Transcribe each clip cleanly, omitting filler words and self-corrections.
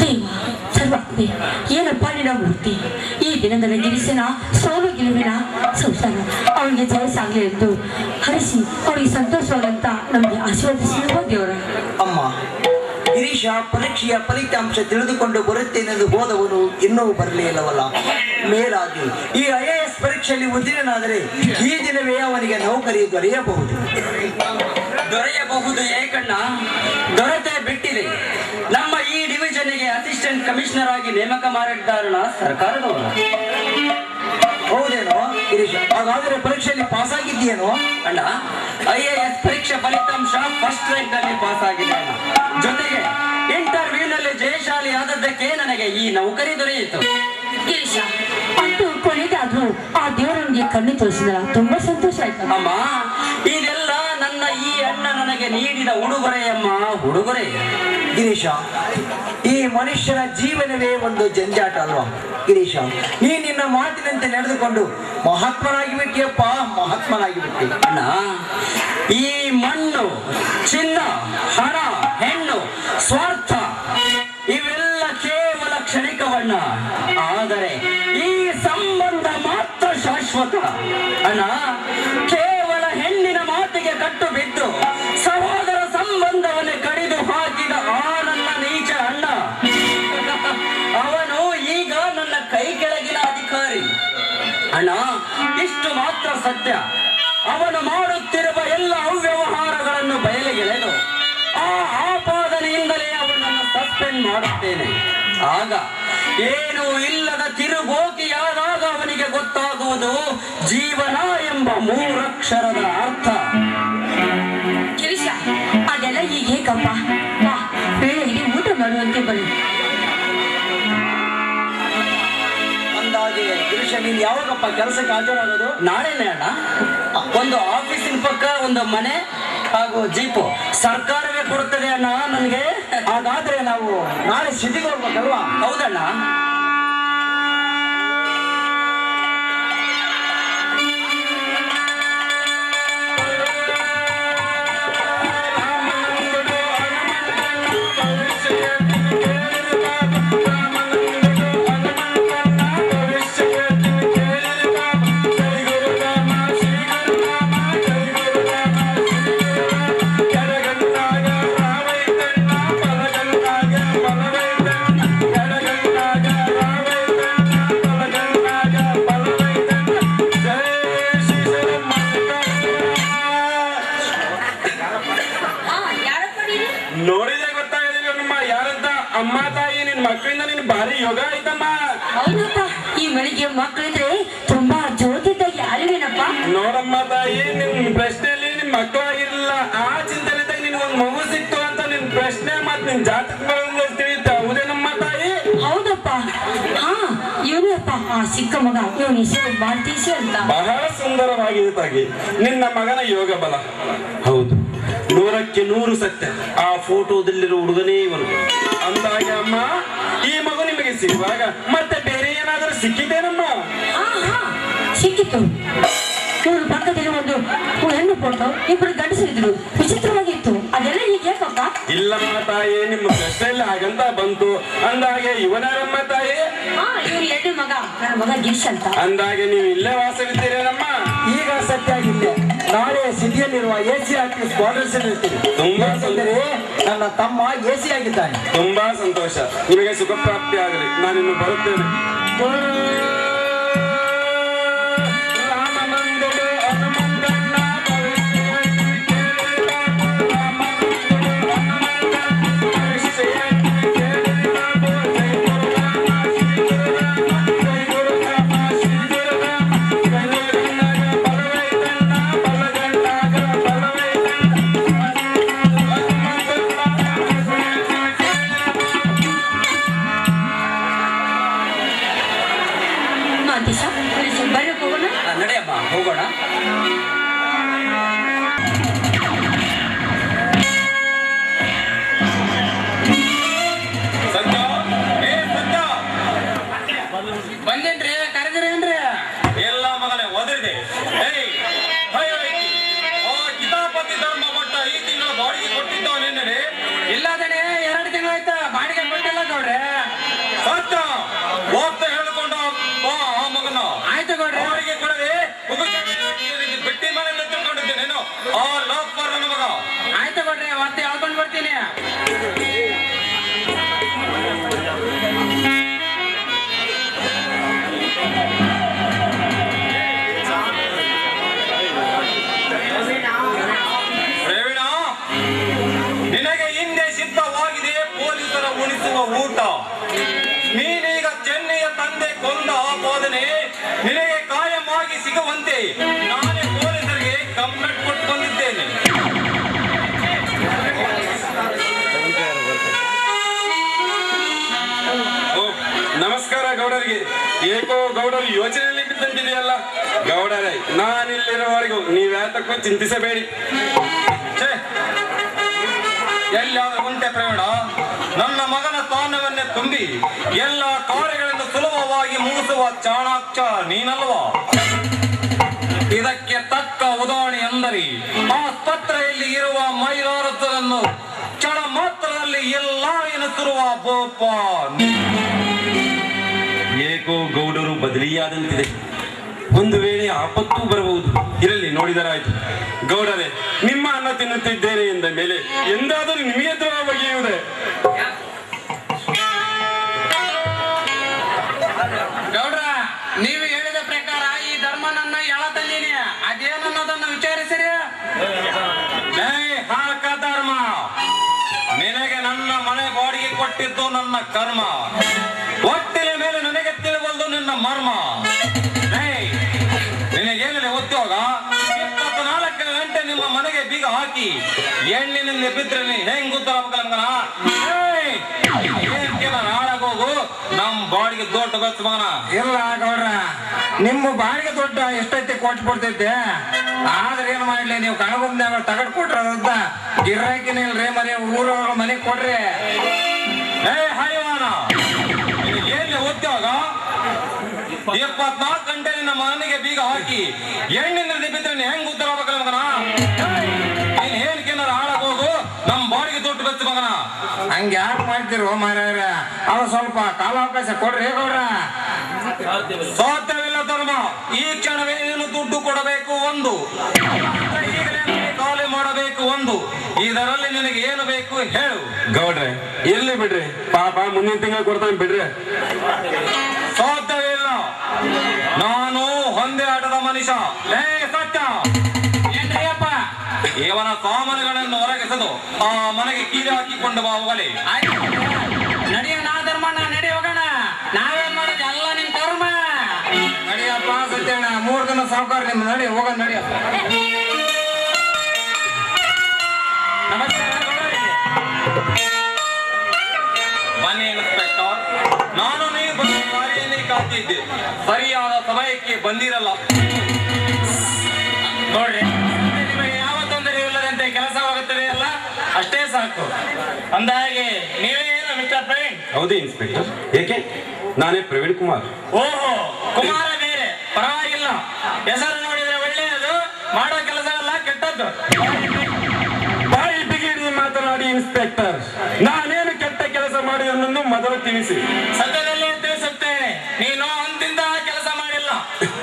ದೇವ ಸರ್ವಾತ್ಮೆ ಏನಪ್ಪ ನಿನ್ನ ಮೂರ್ತಿ ಈ ದಿನದ ಗಿರಿಸಿನ ಸೋಲು ಗೆಲುವಿನ ಸಂಸಾರ ಅವಳಿಗೆ ಜಯಸಾಗಲಿ ಎಂದು ಹರಿಸಿ ಅವಳಿಗೆ ಸಂತೋಷವಾಗಂತ ನಮಗೆ ಆಶೀರ್ವದಿಸಿರುವ ದೇವರ. ಅಮ್ಮ, ಗಿರೀಶ ಪರೀಕ್ಷೆಯ ಫಲಿತಾಂಶ ತಿಳಿದುಕೊಂಡು ಬರುತ್ತೇನೆಂದು ಹೋದವನು ಇನ್ನೂ ಬರಲೇ ಇಲ್ಲವಲ್ಲ. ಮೇಲಾಗಿ ಈ IAS ಪರೀಕ್ಷೆಯಲ್ಲಿ ಉತ್ತೀರ್ಣನಾದರೆ ಈ ದಿನವೇ ಅವನಿಗೆ ನೌಕರಿ ದೊರೆಯಬಹುದು. ಏಕಣ್ಣ, ದೊರೆತೇ ಬಿಟ್ಟಿದೆ. ನಮ್ಮ ಈ ಡಿವಿಷನ್ಗೆ ಅಸಿಸ್ಟೆಂಟ್ ಕಮಿಷನರ್ ಆಗಿ ನೇಮಕ ಮಾಡಿದ್ದಾರಣ ಸರ್ಕಾರದವರು. ಹೌದೇನೋ ಗಿರೀಶ? ಹಾಗಾದರೆ ಪರೀಕ್ಷೆಯಲ್ಲಿ ಪಾಸ್ ಆಗಿದ್ದೀಯೇನೋ? ಅಣ್ಣ, IAS ಪರೀಕ್ಷೆ ಫಲಿತಾಂಶ ಫಸ್ಟ್ ರ್ಯಾಂಕ್ ಅಲ್ಲಿ ಪಾಸ್ ಆಗಿದೆ ಅಣ್ಣ. ಜೊತೆಗೆ ಇಂಟರ್ವ್ಯೂ ನಲ್ಲಿ ಜಯಶಾಲಿ ಆದದ್ದಕ್ಕೆ ನನಗೆ ಈ ನೌಕರಿ ದೊರೆಯಿತು. ಗಿರೀಶ, ಅಂತೂ ಕೊನೆಗಾದ್ರೂ ಆ ದೇವರನಿಗೆ ಕಣ್ಣು ತೋರಿಸಿದ ತುಂಬಾ ಸಂತೋಷ ಆಯ್ತು. ಅಮ್ಮ, ಇದೆಲ್ಲ ನನ್ನ ಈ ಅಣ್ಣ ನನಗೆ ನೀಡಿದ ಉಡುಗೊರೆಯಮ್ಮ, ಉಡುಗೊರೆ. ಗಿರೀಶ, ಈ ಮನುಷ್ಯನ ಜೀವನವೇ ಒಂದು ಜಂಜಾಟ ಅಲ್ವಾ ಗಿರೀಶ? ನೀ ನಿನ್ನ ಮಾತಿನಂತೆ ನಡೆದುಕೊಂಡು ಮಹಾತ್ಮನಾಗಿ ಬಿಟ್ಟಿಯಪ್ಪ, ಮಹಾತ್ಮನಾಗಿ ಬಿಟ್ಟಿ. ಅಣ್ಣ, ಈ ಮಣ್ಣು, ಚಿನ್ನ, ಹಣ, ಹೆಣ್ಣು, ಸ್ವಾರ್ಥ ಇವೆಲ್ಲ ಕೇವಲ ಕ್ಷಣಿಕವಣ್ಣ. ಆದರೆ ಈ ಸಂಬಂಧ ಮಾತ್ರ ಶಾಶ್ವತ ಅಣ್ಣ. ಕೇವಲ ಹೆಣ್ಣಿನ ಮಾತಿಗೆ ಕಟ್ಟು ಬಿದ್ದು ಸಹೋದರ ಸಂಬಂಧವನ್ನೇ ಕಡಿದು ಹಾಕಿದ ಆ ನನ್ನ ನೀಚ ಅಣ್ಣ, ಅವನು ಈಗ ನನ್ನ ಕೈ ಕೆಳಗಿನ ಅಧಿಕಾರಿ ಅಣ್ಣ. ಇಷ್ಟು ಮಾತ್ರ ಸತ್ಯ. ಅವನು ಮಾಡುತ್ತಿರುವ ಎಲ್ಲ ಅವ್ಯವಹಾರಗಳನ್ನು ಬಯಲಿಗೆಳೆದು ಆ ಆಪಾದನೆಯಿಂದಲೇ ಅವನನ್ನು ಸಸ್ಪೆಂಡ್ ಮಾಡುತ್ತೇನೆ. ಆಗ ಏನು ಇಲ್ಲದ ತಿರುಗೋಕಿಯಾದಾಗ ಅವನಿಗೆ ಗೊತ್ತಾಗುವುದು ಜೀವನ ಎಂಬ 3 ಅಕ್ಷರದ ಅರ್ಥ. ಗಿರೀಶ, ಅದೆಲ್ಲ ಈಗ ಹೇಗಪ್ಪ? ಬಾ, ಬೇಳೆಗೆ ಊಟ ಮಾಡುವಂತೆ ಬನ್ನಿ. ಅಂದಾಗೆ ಗಿರೀಶ, ನೀನ್ ಯಾವಾಗಪ್ಪ ಕೆಲಸಕ್ಕೆ ಹಾಜರಾಗೋದು? ನಾಳೆನೇ ಅಣ್ಣ. ಒಂದು ಆಫೀಸಿನ ಪಕ್ಕ ಒಂದು ಮನೆ ಹಾಗೂ ಜೀಪು ಸರ್ಕಾರವೇ ಕೊಡುತ್ತದೆ ಅಣ್ಣ ನನಗೆ. ಹಾಗಾದ್ರೆ ನಾವು ನಾಳೆ ಸಿಟಿಗೆ ಹೋಗ್ಬೇಕಲ್ವಾ? ಹೌದಣ್ಣ. ನೋಡಿದ್ರೆ ಗೊತ್ತಾಗಲಿಲ್ಲ ನಮ್ಮ ಯಾರಂತ. ಅಮ್ಮ ತಾಯಿ ನಿನ್ ಮಕ್ಕಳಿಂದ ನಿನ್ ಭಾರಿ ಯೋಗ ಆಯ್ತಮ್ಮ. ಹೌದಪ್ಪ, ಈ ಮನೆಗೆ ಮಕ್ಕಳಿದ್ರೆ ತುಂಬಾ ಜ್ಯೋತಿದ್ದಾಗಿ ಅಲ್ವೇನಪ್ಪ? ನೋಡಮ್ಮ ತಾಯಿ, ನಿನ್ ಪ್ರಶ್ನೆಯಲ್ಲಿ ನಿನ್ ಮಕ್ಕಳಾಗಿರ್ಲಿಲ್ಲ, ಆ ಚಿಂತನೆದಾಗ ನಿನ್ಗೊಂದ್ ಮಗು ಸಿಕ್ತು ಅಂತ ನಿನ್ ಪ್ರಶ್ನೆ ಮತ್ ನಿನ್ ಜಾತಕ ತಿಳಿಯುತ್ತೆ. ಹೌದೇನಮ್ಮ ತಾಯಿ? ಹೌದಪ್ಪ. ಹಾ, ಇವನಪ್ಪ ಆ ಸಿಕ್ಕ ಮಗ. ಇವನ ಹೆಸರು ಭಾರತೀಶ ಅಂತ. ಬಹಳ ಸುಂದರವಾಗಿದೆ ತಾಗಿ ನಿನ್ನ ಮಗನ ಯೋಗ ಬಲ. ಹೌದು, 100ಕ್ಕೆ 100 ಸತ್ಯ. ಆ ಫೋಟೋದಲ್ಲಿರೋ ಹುಡುಗನೇ ಇವನು. ಅಂದಾಗ ಅಮ್ಮ, ಈ ಮಗು ನಿಮಗೆ ಸಿಗುವಾಗ ಮತ್ತೆ ಬೇರೆ ಏನಾದರೂ ಸಿಕ್ಕಿದ್ದೇನಮ್ಮ? ಸಿಕ್ಕಿತ್ತು. ಇವ್ರ ಪಕ್ಕದಲ್ಲಿ ಒಂದು ಹೆಣ್ಣು ಫೋಟೋ, ಇಬ್ಬರು ಗಂಡಸರಿದ್ರು. ವಿಚಿತ್ರವಾಗಿತ್ತು. ಅದೆಲ್ಲ ಈಗ ಯಾಕಪ್ಪ? ಇಲ್ಲಮ್ಮ ತಾಯಿ, ನಿಮ್ಮ ಪ್ರಶ್ನೆಯಲ್ಲಿ ಹಾಗಂತ ಬಂತು. ಅಂದಾಗೆ ಇವನಾರಮ್ಮ ತಾಯಿ? ಇವ್ರ ಎರಡು ಮಗ, ನನ್ನ ಮಗ ಗಿರೀಶ್ ಅಂತ. ಅಂದಾಗೆ ನೀವು ಇಲ್ಲೇ ವಾಸವಿದ್ದೀರೇನಮ್ಮ? ಈಗ ಸತ್ಯ ಆಗಿಲ್ಲ. ನಾಳೆ ಸಿಟಿಯಲ್ಲಿರುವ AC ಆಫೀಸ್ ಕ್ವಾರ್ಟರ್ಸ್ ಇರ್ತೀವಿ. ತುಂಬಾ ನನ್ನ ತಮ್ಮ AC ಆಗಿದ್ದಾನೆ. ತುಂಬಾ ಸಂತೋಷ. ನಿಮಗೆ ಸುಖ ಪ್ರಾಪ್ತಿ ಆಗಲಿ. ನಾನಿನ್ನು ಬರುತ್ತೇನೆ. ಬಡಿಸುವ ಊಟ. ನೀನೀಗ ಚೆನ್ನೈಯ ತಂದೆ ಕೊಂದ ಆಪಾದನೆ ನಿನಗೆ ಕಾಯಮಾಗಿ ಸಿಗುವಂತೆ ನಾನೇ ಪೊಲೀಸರಿಗೆ ಕಂಪ್ಲೇಂಟ್ ಕೊಟ್ಟು ಬಂದಿದ್ದೇನೆ. ನಮಸ್ಕಾರ ಗೌಡರಿಗೆ. ಏಕೋ ಗೌಡರು ಯೋಚನೆಯಲ್ಲಿ ಬಿದ್ದಂತಿದೆಯಲ್ಲ. ಗೌಡರೇ, ನಾನಿಲ್ಲಿರುವವರೆಗೂ ನೀವ್ಯಾತಕ್ಕೂ ಚಿಂತಿಸಬೇಡಿ. ಎಲ್ಲಾದ್ರೂ ಉಂಟೆ ಪ್ರವೀಣ? ನನ್ನ ಮಗನ ಸ್ಥಾನವನ್ನೇ ತುಂಬಿ ಎಲ್ಲ ಕಾರ್ಯಗಳಿಂದ ಸುಲಭವಾಗಿ ಮುಗಿಸುವ ಚಾಣಾಕ್ಷ ನೀನಲ್ವಾ? ಇದಕ್ಕೆ ತಕ್ಕ ಉದಾಹರಣೆ ಎಂದರೆ ಆಸ್ಪತ್ರೆಯಲ್ಲಿ ಇರುವ ಮೈಲಾರತನನ್ನು ಕ್ಷಣ ಮಾತ್ರದಲ್ಲಿ ಎಲ್ಲ ಎನಿಸಿರುವ ಬೋಪ. ಏಕೋ ಗೌಡರು ಬದಲಿಯಾದಂತಿದೆ. ಒಂದು ವೇಳೆ ಆಪತ್ತು ಬರಬಹುದು. ಇರಲಿ, ನೋಡಿದರಾಯ್ತು. ಗೌಡರೇ, ನಿಮ್ಮ ಅನ್ನ ತಿನ್ನುತ್ತಿದ್ದೇನೆ ಎಂದ ಮೇಲೆ ಎಂದಾದರೂ ನಿಮಗೆ ದ್ರೋಹ ಬಗೆಯುವುದೇ? ಗೌಡ್ರ, ನೀವು ಹೇಳಿದ ಪ್ರಕಾರ ಈ ಧರ್ಮ ನನ್ನ ಎಳತಂದೀನಿ. ಅದೇನನ್ನೋದನ್ನು ವಿಚಾರಿಸಿರಿ. ಹಾಕ ಧರ್ಮ, ನಿನಗೆ ನನ್ನ ಮನೆ ಬಾಡಿಗೆ ಕೊಟ್ಟಿದ್ದು ನನ್ನ ಕರ್ಮ. ಒಟ್ಟಿನ ಮೇಲೆ ನನಗೆ ತಿಳಿಬಲ್ದು ನಿನ್ನ ಮರ್ಮ. ನಿನಗೇನಿದೆ ಉದ್ಯೋಗ? 24 ಗಂಟೆ ನಿಮ್ಮ ಮನೆಗೆ ಬೀಗ ಹಾಕಿ ಎಣ್ಣಿನಿಂದ ಬಿದ್ರೆ ನೀ ಹೆಂಗ್ ಉತ್ತರ ಮಗನ? ನಾಳಾಗೋಗು, ನಮ್ ಬಾಡಿಗೆ ದೊಡ್ಡ ಗೊತ್ತು ಮಗನ. ಇಲ್ಲ ಗೌಡ್ರ, ನಿಮ್ಮ ಬಾಡಿಗೆ ದೊಡ್ಡ ಎಷ್ಟೈತಿ ಕೊಟ್ಟು ಕೊಡ್ತೈತೆ. ಆದ್ರೆ ಏನ್ ಮಾಡ್ಲಿ, ನೀವು ಕಣಗುಂಬ್ನಾಗ ತಗಡ್ ಕೊಟ್ರದ ಗಿರಾಕಿನ ಇಲ್ರಿ, ಮನೆ ಊರೊಳಗ ಮನೆ ಕೊಡ್ರಿ. ಹೈವಾನ, ಏನ್ ಉದ್ಯೋಗ? 24 ಗಂಟೆ ನಿನ್ನ ಮನೆಗೆ ಬೀಗ ಹಾಕಿ ಎಣ್ಣಿನ ಬಿದ್ರೆ ನೀ ಹೆಂಗ್ ಉತ್ತರ ಮಗನ? ನೀನ್ ಹೇಳ್ಕೇನಾರ ಹಾಳಾಗೋಗು, ನಮ್ ಬಾಡಿಗೆ ದೊಡ್ಡ ಗೊತ್ತು ಮಗನ. ಹಂಗ ಯಾಕೆ ಮಾಡ್ತಿರೋ ಮಾರ್ಯಾರ? ಅವ ಸ್ವಲ್ಪ ಕಾಲಾವಕಾಶ ಕೊಡ್ರಿ ಗೌಡ್ರ. ಸಾಧ್ಯವಿಲ್ಲ ಧರ್ಮ. ಈ ಕ್ಷಣವೇ ನೀನು ದುಡ್ಡು ಕೊಡಬೇಕು ಒಂದು, ಈಗಲೇ ಖಾಲಿ ಮಾಡಬೇಕು ಒಂದು. ಇದರಲ್ಲಿ ನಿನಗೆ ಏನು ಬೇಕು ಹೇಳು. ಗೌಡ್ರೆ, ಎಲ್ಲಿ ಬಿಡ್ರಿ, ಪಾಪ ಮುಂದಿನ ತಿಂಗಳು ಕೊಡ್ತಾನೆ ಬಿಡ್ರಿ. ಸಾಧ್ಯವಿಲ್ಲ. ನಾನು ಹೊಂದೆ ಆಟದ ಮನುಷ್ಯ. ಸತ್ಯ ಏನ್ರಿಯಪ್ಪ? ಇವನ ಸಾಮಾನುಗಳನ್ನು ಹೊರಗೆಸೆದು ಆ ಮನೆಗೆ ಕೀಲಿ ಹಾಕಿಕೊಂಡು ಬಾ ಹೋಗಲಿ. ನಡೆಯ ನಾ ಧರ್ಮಣ್ಣ, ನಡಿ ಹೋಗೋಣ. ನಾವೇನ್ ಮಾಡೋದು? ಎಲ್ಲ ನಿನ್ ಕರ್ಮ. ನಡಿಯಪ್ಪ ಸತ್ಯಣ್ಣ, 3 ದಿನ ಸಾವುಕಾರ ನಿಮ್ ನಡಿ ಹೋಗೋಣ. ನಡಿಯಪ್ಪ. ನಮಸ್ಕಾರ ಗೌಡರಿಗೆ. ಬನ್ನಿ ಇನ್ಸ್ಪೆಕ್ಟರ್. ನಾನು ನೀವು ಬಂದ ದಾರಿಯನ್ನೇ ಕಾತಿದ್ದೆ, ಸರಿಯಾದ ಸಮಯಕ್ಕೆ ಬಂದಿರಲ್ಲ. ನೋಡ್ರಿ, ನಿಮಗೆ ಯಾವ ತೊಂದರೆ ಇಲ್ಲದಂತೆ ಕೆಲಸವಾಗುತ್ತದೆ ಅಲ್ಲ, ಅಷ್ಟೇ ಸಾಕು. ಅಂದಾಗೆ ನೀವೇ ಏನು ಮಿಸ್ಟರ್ ಪ್ರವೀಣ್? ಹೌದು ಇನ್ಸ್ಪೆಕ್ಟರ್. ಏಕೆ? ನಾನೇ ಪ್ರವೀಣ್ ಕುಮಾರ್. ಓಹೋ, ಕುಮಾರ ಬೇರೆ, ಪರವಾಗಿಲ್ಲ. ಹೆಸರು ನೋಡಿದ್ರೆ ಒಳ್ಳೆಯದು, ಮಾಡೋ ಕೆಲಸ ಎಲ್ಲ ಕೆಟ್ಟದ್ದು. ಬಾಯಿ ಬಿಗಿಡಿ ಮಾತನಾಡಿ ಇನ್ಸ್ಪೆಕ್ಟರ್. ನಾನೇನು ಕೆಟ್ಟ ಕೆಲಸ ಮಾಡಿದನ್ನು ಮೊದಲು ತಿಳಿಸಿ. ಸದ್ಯದಲ್ಲೇ ತಿಳಿಸುತ್ತೇನೆ. ನೀನು ಅಂತಿಂದ ಕೆಲಸ ಮಾಡಿಲ್ಲ,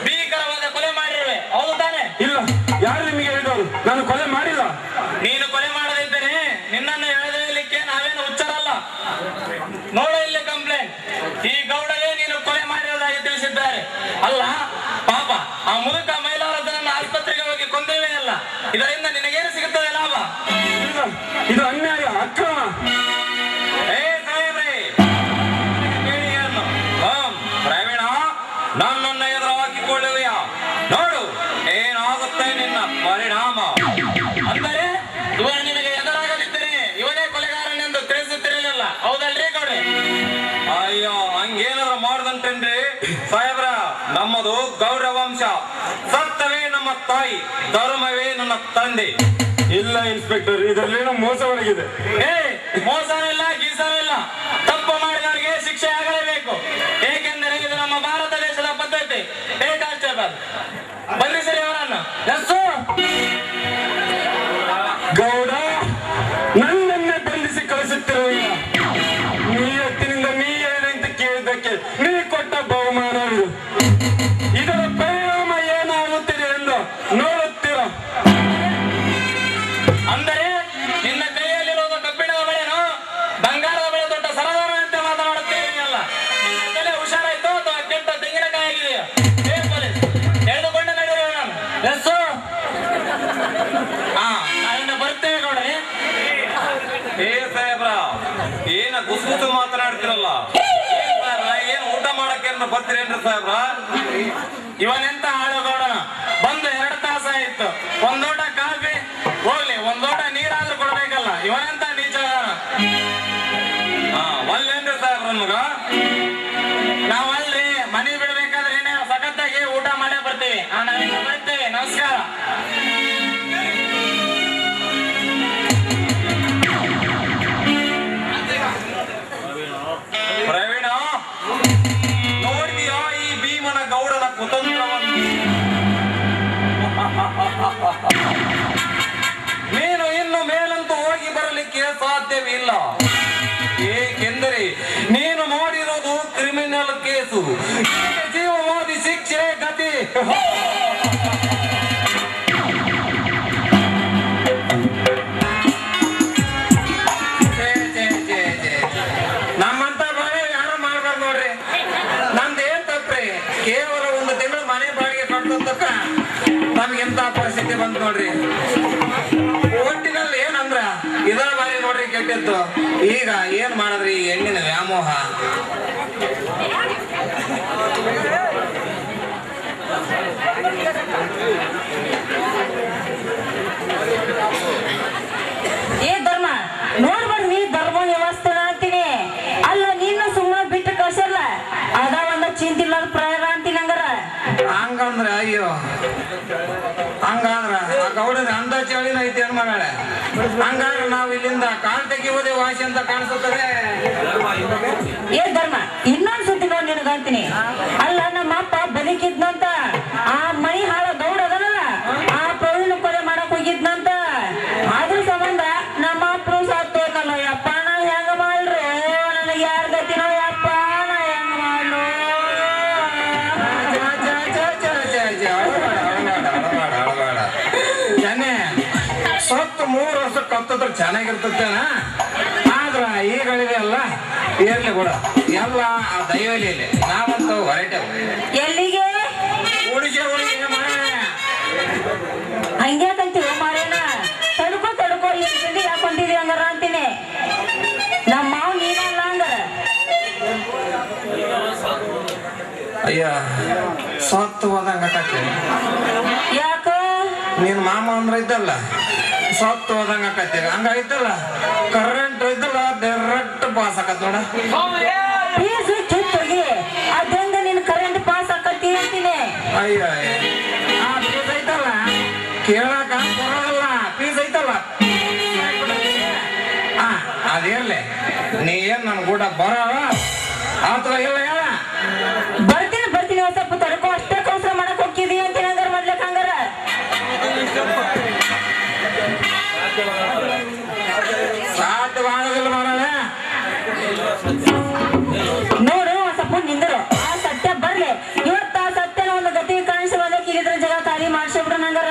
ಭೀಕರವಾದ ಕೊಲೆ ಮಾಡಿರುವೆ, ಹೌದು ತಾನೆ? ಇಲ್ಲ, ಯಾರು ನಿಮಗೆ ಹೇಳಿದವರು? ನಾನು ಕೊಲೆ ಮಾಡಿಲ್ಲ. ನೀನು ಕೊಲೆ ಮಾಡದಿದ್ದರೆ ನಿನ್ನನ್ನು ಎಳೆದೊಯ್ಯಲಿಕ್ಕೆ ನಾವೇನು ಹುಚ್ಚರಲ್ಲ. ನೋಡ ಇಲ್ಲಿ ಕಂಪ್ಲೇಂಟ್. ಈ ಗೌಡರೇ ನೀನು ಕೊಲೆ ಮಾಡಿರೋದಾಗಿ ತಿಳಿಸಿದ್ದಾರೆ. ಅಲ್ಲ ಪಾಪ, ಆ ಮುದುಕ ಮೈಲಾರದನ್ನ ಆಸ್ಪತ್ರೆಗೆ ಹೋಗಿ ಕೊಂದೇವೆ ಅಲ್ಲ, ಇದರಿಂದ ನಿನಗೇನು ಸಿಗುತ್ತದೆ ಲಾಭ? ಇಲ್ಲ, ಇದು ಅನ್ಯಾಯ, ಅಕ್ರಮ. ಸಾಹೇಬ್ರೆ, ಪ್ರವೀಣ, ನನ್ನನ್ನು ಎದುರು ಹಾಕಿಕೊಳ್ಳುವೆಯ? ನೋಡು ಏನಾಗುತ್ತೆ ನಿನ್ನ ಪರಿಣಾಮ. ಅಂದರೆ ಇವ ನಿನಗೆ ಎದುರಾಗಲಿದ್ದರೆ ಇವನೇ ಕೊಲೆಗಾರನೆಂದು ತಿಳಿಸುತ್ತಿರಲಿಲ್ಲ, ಹೌದಲ್ರಿ ಗೌಡ್ರೆ? ಅಯ್ಯೋ, ಹಂಗೇನಾದ್ರು ಮಾಡ್ದಂತೇನ್ರಿ ಸಾಹೇಬ್ರ? ನಮ್ಮದು ಗೌಡ ವಂಶ. ಸತ್ತವೇ ನಮ್ಮ ತಾಯಿ, ಧರ್ಮವೇ ನನ್ನ ತಂದೆ. ಇಲ್ಲ ಇನ್ಸ್ಪೆಕ್ಟರ್, ಇದರಲ್ಲೇನೋ ಮೋಸ ಒಳಗಿದೆ. ಮೋಸನೂ ಇಲ್ಲ, ಗೀಸನೂ ಇಲ್ಲ. ತಪ್ಪು ಮಾಡಿದವರಿಗೆ ಶಿಕ್ಷೆ ಆಗಲೇಬೇಕು. ಏಕೆಂದರೆ ಇದು ನಮ್ಮ ಭಾರತ ದೇಶದ ಪದ್ಧತಿ. ಕಾನ್ಸ್ಟೇಬಲ್, ಬಂಧಿಸಿರಿ ಅವರನ್ನು. ಗೌಡ, ನನ್ನನ್ನೇ ಬಂಧಿಸಿ ಕಳಿಸುತ್ತಿರುವಿಲ್ಲ. ನಿಯತ್ತಿನಿಂದ ನೀ ಹೇಳಿದಂತೆ ಕೇಳಿದ್ದಕ್ಕೆ ನೀ ಕೊಟ್ಟ ಬಹುಮಾನವಿದು. ಇದರ ಪರಿಣಾಮ ಏನಾಗುತ್ತಿದೆ ಎಂದು ನೋಡುತ್ತೀರ. ಅಂದರೆ ನಿನ್ನ ಕೈಯಲ್ಲಿರುವುದು ಕಬ್ಬಿಣದ ಬಳೆನೋ ಬಂಗಾರದ ಬಳೆ ದೊಡ್ಡ ಸರದಾರನಂತೆ ಮಾತನಾಡುತ್ತೇನೆಯಲ್ಲ. ನಿನ್ನ ತಲೆ ಹುಷಾರಾಯ್ತು ಅಥವಾ ಕೆಟ್ಟ ತೆಂಗಿನಕಾಯಿ ಆಗಿದೆಯಾ? ಪೊಲೀಸ್, ಎಳೆದುಕೊಂಡು ನಡೆಯುವ ನಾನು. ನಾವಿಂದ ಬರ್ತೇವೆ ಗೌಡ್ರೆ. ಸಾಹೇಬ್ರ, ಏನ ಗುಸುಗುಸು ಮಾತ್ರ ಬರ್ತೀರೇನ್ರಿ ಸಾಹೇಬ್ರ? ಇವನೆಂತ ಆಳುಗೌಡನ ಬಂದು 2 ತಾಸ ಆಯ್ತು. ಒಂದ್ ಲೋಟ ಕಾಫಿ ಹೋಗ್ಲಿ, ಒಂದ್ ಲೋಟ ನೀರಾದ್ರೂ ಕೊಡ್ಬೇಕಲ್ಲ. ಇವನೆಂತ ನೀಚ. ಒಲ್ಲೇನ್ರಿ ಸಾಹೇಬ್ರ ನಮಗ? ನಾವಲ್ರಿ, ಮನಿ ಬಿಡ್ಬೇಕಾದ್ರೆ ಏನೇ ಸಖತ್ತಾಗಿ ಊಟ ಮಾಡೇ ಬರ್ತೀವಿ. ನಾವಿನ್ನು ಬರ್ತೀವಿ. ನಮಸ್ಕಾರ. ಪ್ರವೀಣ, ನೋಡಿದ್ಯಾ ಈ ಭೀಮನ ಗೌಡನ ಕುತಂತ್ರವನ್ನು? ನೀನು ಇನ್ನು ಮೇಲಂತೂ ಹೋಗಿ ಬರಲಿಕ್ಕೆ ಸಾಧ್ಯವಿಲ್ಲ. ಏಕೆಂದರೆ ನೀನು ಮಾಡಿರೋದು ಕ್ರಿಮಿನಲ್ ಕೇಸು. ಈಗ ಜೀವವಾದಿ ಶಿಕ್ಷೆ ಗತಿ. ನಮ್ಮಂತ ಬಾಳೆ ಯಾರು ಮಾಡ್ಬಾರ್ದು ನೋಡ್ರಿ. ನಮ್ದೇನ್ ತಪ್ಪ್ರಿ? ಕೇವಲ 1 ತಿಂಗಳು ಮನೆ ಬಾಡಿಗೆ ಕಟ್ಟೋದಕ್ಕ ನಮ್ಗೆಂತ ಪರಿಸ್ಥಿತಿ ಬಂತು ನೋಡ್ರಿ. ಒಟ್ಟಿನಲ್ಲಿ ಏನಂದ್ರ ಇದ ಬಾರಿ ನೋಡ್ರಿ ಕೆಟ್ಟಿತ್ತು. ಈಗ ಏನ್ ಮಾಡಿದ್ರಿ? ಹೆಣ್ಣಿನ ವ್ಯಾಮೋಹ. ಏ ಧರ್ಮ ನೋಡ್ಬಾರ್ದು, ಧರ್ಮ ವ್ಯವಸ್ಥೆ ಅಂತೀನಿ. ಅಲ್ಲ ನೀನು ಸುಮ್ಮನೆ ಬಿಟ್ಟು ಕಳ್ಸಲ್ಲ, ಅದ ಒಂದ ಚಿಂತಿಲ್ಲದ ಪ್ರಯೋಗ ಅಂತೀನಿ. ಹಂಗಂದ್ರ ಅಯ್ಯೋ, ಹಂಗಾದ್ರ ಆ ಗೌಡನ ಅಂದ ಚಳಿನ ಐತಿ ಏನ್ ಮಗಳೇ? ಹಂಗಾದ್ರೆ ನಾವ್ ಇಲ್ಲಿಂದ ಕಾಲ್ ತೆಗಿಯೋದೇ ವಾಸಿ ಅಂತ ಕಾಣಿಸುತ್ತದೆ. ಏ ಧರ್ಮ, ಇನ್ನೊಂದ್ ಸುದ್ದಿ ನೋಡಿ ನಿನಗಂತೀನಿ. ಅಲ್ಲ ನಮ್ಮ ಅಪ್ಪ ಬದುಕಿದ್ನಂತ, ಆ ಮನಿ ಹಾಳ ಗೌಡ ಅದನಲ್ಲ, ಆ ಪ್ರವೀಣ ಕೊಲೆ ಮಾಡಕ್ ಹೋಗಿದ್ನಂತ. ಅದ್ರ ಸಂಬಂಧ ನಮ್ಮ ಅಪ್ಪನು ಸತ್ತೋದ್ನಲ್ಲ. ಯಪ್ಪ ನಾ ಹೆಂಗ ಮಾಡ್ರು? ನನಗೆ ಯಾರ ಗತಿನೋ ಯಪ್ಪ, ನಾ ಹೆಂಗ ಮಾಡ್ಲು? ಸತ್ತು 3 ವರ್ಷ ಕತ್ತದ್ರ ಚೆನ್ನಾಗಿರ್ತೇನ. ಆದ್ರ ಈಗಳಿದೆ ಅಲ್ಲ, ಇರ್ಲಿ ಕೂಡ ಎಲ್ಲ ಆ ದೈವಲಿಯಲ್ಲಿ ನಾವಂತೂ ಹೊರಟೆವು. ಎಲ್ಲಿಗೆ? ಉಳಿಗೆ ಹಂಗ್ಯಾಕಂತೀವ ಮಾರೇನ? ತಡ್ಕೋ ಇಲ್ಲಿ ಯಾಕೊಂಡಿದೀವಿ ಹಂಗಾರ ಅಂತೀನಿ. ನಮ್ಮ ಮಾವ್ ನೀನಲ್ಲ ಹಂಗಾರ. ಅಯ್ಯ, ಸತ್ತು ಹೋದಂಗ ಯಾಕ? ನೀನ್ ಮಾಮ ಅಂದ್ರ ಇದ್ದಲ್ಲ, ಸತ್ತು ಹೋದಂಗ ಆಕತಿ. ಹಂಗಾಯ್ತಲ್ಲ, ಕರೆಂಟ್ ಇದ್ದಲ್ಲ ಡೈರೆಕ್ಟ್ ಪಾಸ್ ಆಕತ್ ನೋಡ. ಫೀಸ್ ಕಿತ್ತೋಗಿ ಅದಂಗ ನೀನ್ ಕರೆಂಟ್ ಪಾಸ್ ಆಕತಿ ಅಂತೀನಿ. ಅಯ್ಯ, ಆ ಫೀಸ್ ಐತಲ್ಲ ಕೇಳಕ ಬರೋದಲ್ಲ. ಫೀಸ್ ಐತಲ್ಲ ಅದಿರ್ಲಿ, ನೀ ಏನ್ ನನ್ ಕೂಡ ಬರವ ಅಥವಾ ಇಲ್ಲ ಹೇಳ? ಬರ್ತೀನಿ ಒಂದ್ ಸ್ವಲ್ಪ ತಡ್ಕೋ. ಅಷ್ಟೇ ಕೌಸ ಮಾಡಕ್ ಹೋಗಿದೀವಿ ಅಂತೀನಿ ಹಂಗಾರ ಮಾಡ್ಲಿಕ್ಕೆ. ಹಂಗಾರ ಸಾಧ್ಯವಾಗೋದಿಲ್ಲ ಮಾರಾಯ. ನೋಡು, ಒಂದ್ ಸ್ವಲ್ಪ ನಿಂದರು. ಆ ಸತ್ಯ ಬರ್ಲಿ. ಇವತ್ತ ಆ ಸತ್ಯನ ಒಂದು ಗತಿ ಕಾಣಿಸುವುದಕ್ಕೆ ಇಲ್ಲಿದ್ರ ಜಗ ಖಾಲಿ ಮಾಡ್ಸಿಬಿಡ್ರ ಹಂಗಾರ.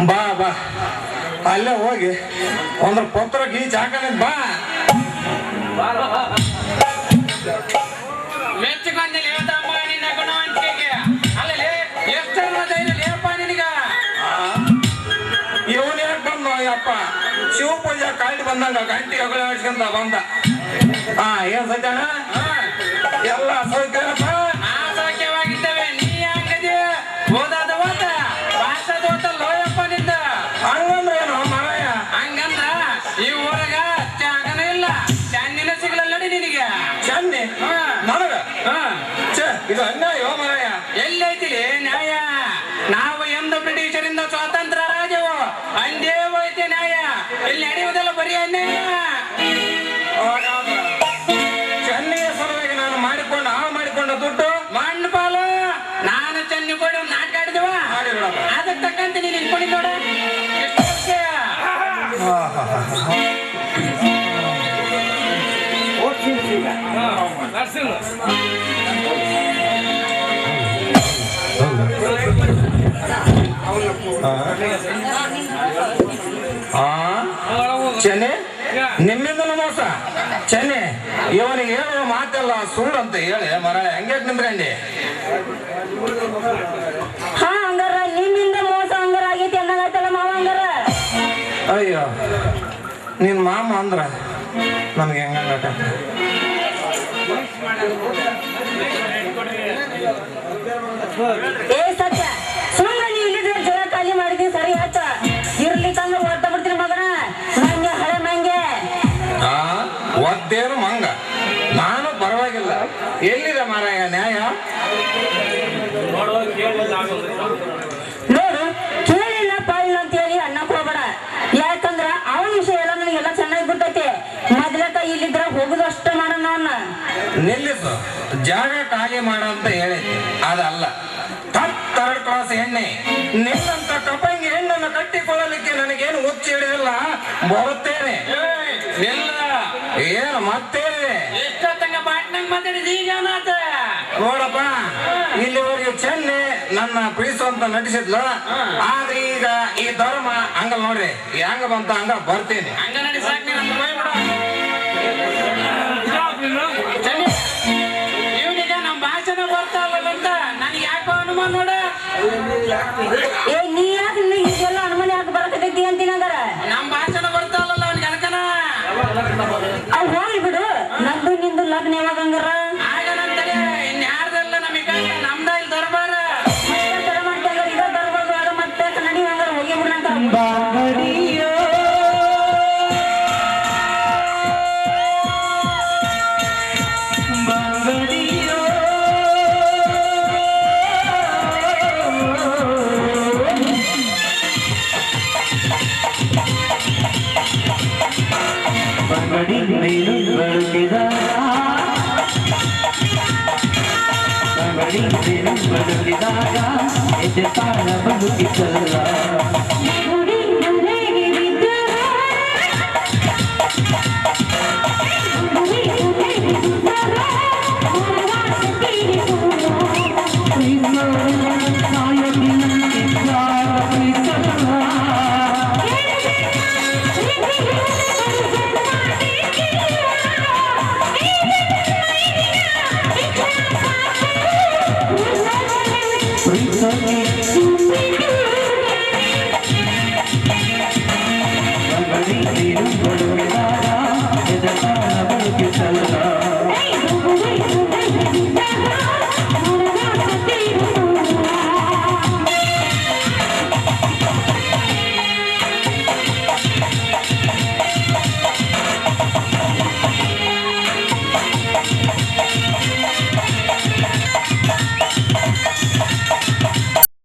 ಬಾ ಬಾ ಅಲ್ಲೇ ಹೋಗಿ ಒಂದ್ರ ಪತ್ರಕ್ಕೆ ಈ ಜಾಕನೆ ಬಾ. ಮೆಚ್ಚಿಕೊಂದಿಲ್ಲ ಹೇಳ್ತಮ್ಮ ನಿನ್ನ ಗುಣವಂತಿಕೆಗೆ. ಅಲ್ಲಲ್ಲಿ ಎಷ್ಟೆಲ್ಲ ಧೈರ್ಯ ಲೇಪ ನಿನಗ. ಇವನ್ ಯಾಕೆ ಬಂದ ಅಪ್ಪ ಶಿವ ಪೂಜಾ ಕಾಯ್ದು ಬಂದಂಗ ಗಂಟಿ ಹೊಗಳ ಆಡ್ಸ್ಕೊಂತ ಬಂದ. ಏನ್ ಸತ್ಯನ ಎಲ್ಲ ಸೌಖ್ಯನಪ್ಪ. ಸೌಖ್ಯವಾಗಿದ್ದೇವೆ. ನೀ ಹಂಗದಿ ಓದಾದ ಓದ ಭಾಷದ ಓದ ಲೋಯಪ್ಪ ನಿಂದ. ಹಂಗಂದ್ರ ಏನು ಮಾರಾಯ? ಹಂಗಂದ್ರ ಈ ಊರಾಗ ಚಾಗನ ಇಲ್ಲ, ಚನ್ನಿನ ಸಿಗಲ್ಲ ನೋಡಿ ನಿನಗೆ. ಚನ್ನಿ ನನಗ ಇದು ಅನ್ಯಾಯ ಮಾರಾಯ. ಎಲ್ಲೈತಿಲಿ ನ್ಯಾಯ? ನಾವು ಎಂದು ಬ್ರಿಟಿಷರಿಂದ ಸ್ವಾತಂತ್ರ್ಯ ರಾಜ್ಯವು ಅಂದೇ ಹೋಯ್ತೆ ನ್ಯಾಯ. ಇಲ್ಲಿ ನಡೆಯುವುದೆಲ್ಲ ಬರೀ ಅನ್ಯಾಯ. ಚೆನ್ನಿಯ ಸಲುವಾಗಿ ನಾನು ಮಾಡಿಕೊಂಡ ದುಡ್ಡು ಮಣ್ಣು ಪಾಲು. ನಾನು ಚೆನ್ನಿ ಕೊಡಿ ಒಂದು ನಾಟಕ ಆಡಿದವ, ಅದಕ್ಕೆ ತಕ್ಕಂತೆ ನೀನು ಇಟ್ಕೊಂಡಿ ನೋಡ. ಚೆನ್ನಿ ನಿಮ್ಮಿಂದಲೂ ಮೋಸ. ಚೆನ್ನಿ ಇವನಿಗೆ ಹೇಳುವ ಮಾತೆಲ್ಲ ಸುಳ್ಳು ಅಂತ ಹೇಳಿ ಮರ ಹೆಂಗೆ ನಿಂತ್ಕಂಡಿ. ಹಂಗಾರ ನಿಮ್ಮಿಂದ ಮೋಸ ಹಂಗಾರ ಆಗೈತಿ ಅನ್ನಂಗೈತಲ್ಲ ಮಾವ. ಹಂಗಾರ ಅಯ್ಯೋ ನಿನ್ ಮಾಮ ಅಂದ್ರ ನಮ್ಗೆ ಹೆಂಗಾಟ. ಏ ಸತ್ಯ, ಸುಮ್ಮನೆ ನೀವು ಇಲ್ಲಿದ್ರೆ ಜನ ಖಾಲಿ ಮಾಡಿದ್ವಿ ಸರಿ ಆಯ್ತ. ಇರ್ಲಿಕ್ಕಂದ್ರೆ ಹೊರ್ತ ಬಿಡ್ತೀನಿ ಮಗನ. ಮಂಗೆ ಹಳೆ ಮಂಗೆ ಒದ್ದೇನು ಮಂಗ. ನಾನು ಪರವಾಗಿಲ್ಲ. ಎಲ್ಲಿದೆ ಮಾರಾಯ ನ್ಯಾಯ? ನೋಡು, ಕೇಳಿಲ್ಲ ಪಾಳಿಲ್ಲ ಅಂತ ಹೇಳಿ ಅನ್ನಕ್ ಹೋಗ್ಬೇಡ. ಯಾಕಂದ್ರ ಅವನ ವಿಷಯ ಎಲ್ಲ ನನಗೆಲ್ಲ ಚೆನ್ನಾಗಿ ಗೊತ್ತೈತಿ. ಮೊದ್ಲಕ್ಕ ಇಲ್ಲಿದ್ರ ಹೋಗುದು ಅಷ್ಟ ಮಾಡೋಣ ಅವನ್ನ. ನಿಲ್ಲಿಸು. ಜಾಗ ಖಾಲಿ ಮಾಡ ಅಂತ ಹೇಳಿದ್ದೆ, ಅದಲ್ಲ. ಥರ್ಡ್ ಕ್ಲಾಸ್ ಎಣ್ಣೆ ನಿನ್ನಂತ ಕಪಂಗಿ ಹೆಣ್ಣನ್ನು ಕಟ್ಟಿಕೊಳ್ಳಲಿಕ್ಕೆ ನನಗೇನು ಹುಚ್ಚಿ ಹಿಡಿದಿಲ್ಲ. ಬರುತ್ತೇನೆ. ಇಲ್ಲ ಏನು ಮತ್ತೇನೆ? ಎಷ್ಟೊತ್ತಂಗ ಬಾಟ್ನಂಗ್ ಮಾತಾಡಿದ ಈಗ ನಾತ. ನೋಡಪ್ಪ, ಇಲ್ಲಿವರೆಗೆ ಚೆನ್ನಿ ನನ್ನ ಪ್ರೀಸುವಂತ ನಟಿಸಿದ್ಲು. ಆದ್ರೆ ಈಗ ಈ ಧರ್ಮ ಹಂಗ ನೋಡ್ರಿ ಹೆಂಗ ಬಂತ ಹಂಗ ಬರ್ತೇನೆ. ಹಂಗ ನಡಿ ಸಾಕ್. ಇವನಿಗೆ ನಮ್ ಭಾಷಣ ಬರ್ತಾವಲ್ಲಂತ ನನಗೆ ಯಾಕೋ ಅನುಮಾನ ನೋಡ. ಏ ನೀ ಯಾಕೆ ಇದೆಲ್ಲ ಅನುಮಾನ ಯಾಕೆ ಬರಕತೈತಿ ಅಂತೀನಿ. ಹಂಗಾರ ನಮ್ ಭಾಷಣ ಬರ್ತಾವಲ್ಲ ಅವ್ನಿಗೆ ಅನ್ಕನ. ಅವ್ ಹೋಗ್ಲಿ ಬಿಡು. ನಂದು ನಿಂದು ಲಗ್ನ ಯಾವಾಗ ಹಂಗಾರ? ಆಗ ನಂತಲೇ ಇನ್ಯಾರ್ದೆಲ್ಲ ನಮಗೆ ನಮ್ದ ಇಲ್ಲಿ ದರ್ಬಾರ. ಮಾಡ್ತಂಗಾರ ಇದ ಬರ್ಬೋದು. ಆಗ ಮತ್ತೆ ನಡಿ ಹಂಗಾರ ಹೋಗಿ ಬಿಡಂತ. ಬಂಗಡಿ ಮೇಲು ಬರುತ್ತಿದ ಬಂಗಡಿ ಮೇಲು ಬರುತ್ತಿದಾಗ ಎದೆ ತಾಳ ಬದುಕಿಸಲ್ಲ.